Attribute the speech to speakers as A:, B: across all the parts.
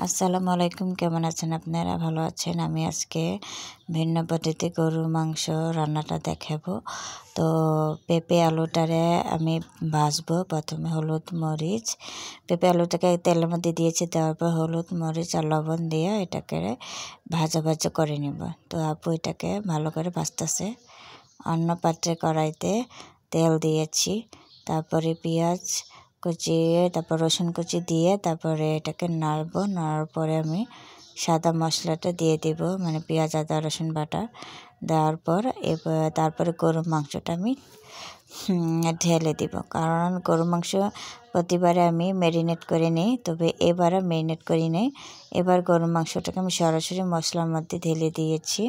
A: আসসালামু আলাইকুম, কেমন আছেন আপনারা? ভালো আছেন? আমি আজকে ভিন্ন পদ্ধতিতে গরুর মাংস রান্নাটা দেখাবো। তো পেঁপে আলুটারে আমি ভাজবো। প্রথমে হলুদ মরিচ পেঁপে আলুটাকে তেলের মধ্যে দিয়েছি, দেওয়ার পর হলুদ মরিচ আর লবণ দিয়ে এটাকে ভাজা ভাজা করে নিব। তো আপু এটাকে ভালো করে ভাজতেছে। অন্য পাত্রে কড়াইতে তেল দিয়েছি, তারপরে পেঁয়াজ কুচি, তারপর রসুন কুচি দিয়ে তারপরে এটাকে নাড়বো। নাড়ার পরে আমি সাদা মশলাটা দিয়ে দিব, মানে পেঁয়াজ আদা রসুন বাটা দেওয়ার পর তারপরে গরুর মাংসটা আমি ঢেলে দিব। কারণ গরুর মাংস প্রতিবারে আমি ম্যারিনেট করে নিই, তবে এবারে ম্যারিনেট করি নেই। এবার গরুর মাংসটাকে আমি সরাসরি মশলার মধ্যে ঢেলে দিয়েছি।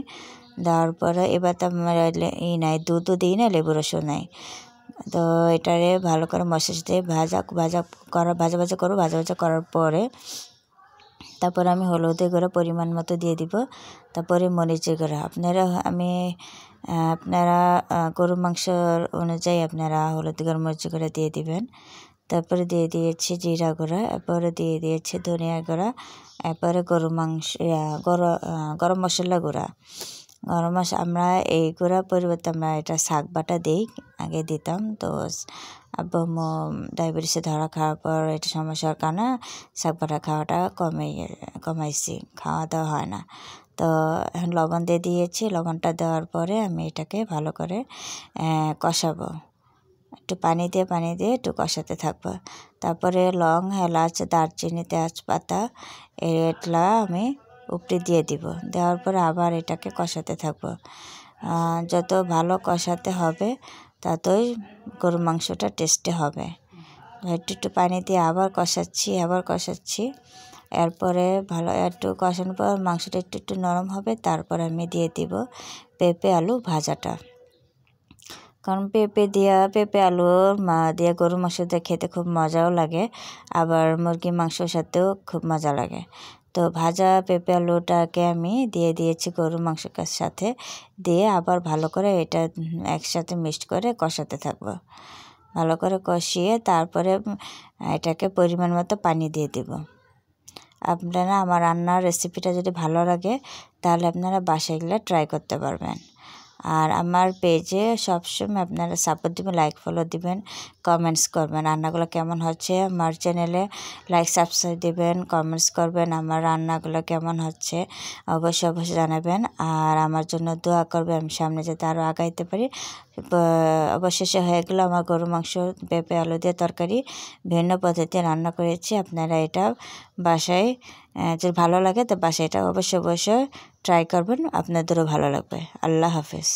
A: দেওয়ার পরে এবার তো আমার নাই, দুধও দিই না, লেবু রসও নাই। তো এটারে ভালো করে মশলার সাথে ভাজা ভাজা করার পরে তারপরে আমি হলুদের গুঁড়ো পরিমাণ মতো দিয়ে দিব। তারপরে মরিচের গুঁড়ো আপনারা গরুর মাংসর অনুযায়ী আপনারা হলুদ গুঁড়ো মরিচের গুঁড়ো দিয়ে দিবেন। তারপরে দিয়ে দিয়েছি জিরা গুঁড়া, এরপরে দিয়ে দিয়েছি ধনিয়া গুঁড়া, এরপরে গরম মশলা গুঁড়া। আমরা এই গুঁড়ার পরিবর্তে আমরা এটা শাক বাটা দিই, আগে দিতাম। তো আব্বু ডায়াবেটিসে ধরা খাওয়ার পর এটা সমস্যার কারণে শাক বাটা খাওয়াটা কমাইছি, খাওয়া দাওয়া হয় না। তো এখন লবণ দিয়ে দিয়েছি। লবণটা দেওয়ার পরে আমি এটাকে ভালো করে কষাবো। একটু পানি দিয়ে একটু কষাতে থাকবো। তারপরে লং, এলাচ, দারচিনি, তেজপাতা এগুলা আমি উপরে দিয়ে দিব। দেওয়ার পরে আবার এটাকে কষাতে থাকবো। যত ভালো কষাতে হবে ততই গরুর মাংসটা টেস্টি হবে। একটু পানি দিয়ে আবার কষাচ্ছি। এরপরে ভালো একটু কষানোর পর মাংসটা একটু নরম হবে, তারপর আমি দিয়ে দিব পেঁপে আলু ভাজাটা। কারণ পেঁপে আলুর দিয়ে গরুর মাংস দিয়ে খেতে খুব মজাও লাগে, আবার মুরগির মাংসর সাথেও খুব মজা লাগে। তো ভাজা পেঁপে আলুটাকে আমি দিয়ে দিয়েছি গরুর মাংসের সাথে, দিয়ে আবার ভালো করে এটা একসাথে মিক্সড করে কষাতে থাকবো। ভালো করে কষিয়ে তারপরে এটাকে পরিমাণ মতো পানি দিয়ে দেব। আপনারা আমার রান্নার রেসিপিটা যদি ভালো লাগে তাহলে আপনারা বাসায় গেলে ট্রাই করতে পারবেন। আর আমার পেজে সবসময় আপনারা সাপোর্ট দিবেন, লাইক ফলো দিবেন, কমেন্টস করবেন রান্নাগুলো কেমন হচ্ছে। আমার চ্যানেলে লাইক সাবস্ক্রাইব দিবেন, কমেন্টস করবেন আমার রান্নাগুলো কেমন হচ্ছে অবশ্যই জানাবেন। আর আমার জন্য দোয়া করবে, আমি সামনে যাতে আরও আগাইতে পারি। অবশেষে হয়ে গেলো আমার গরু মাংস পেঁপে আলু দিয়ে তরকারি। ভিন্ন পদ্ধতিতে রান্না করেছি। আপনারা এটা বাসায় যদি ভালো লাগে তো বাসায় এটা অবশ্যই ট্রাই করবেন, আপনাদেরও ভালো লাগবে। আল্লাহ হাফেজ।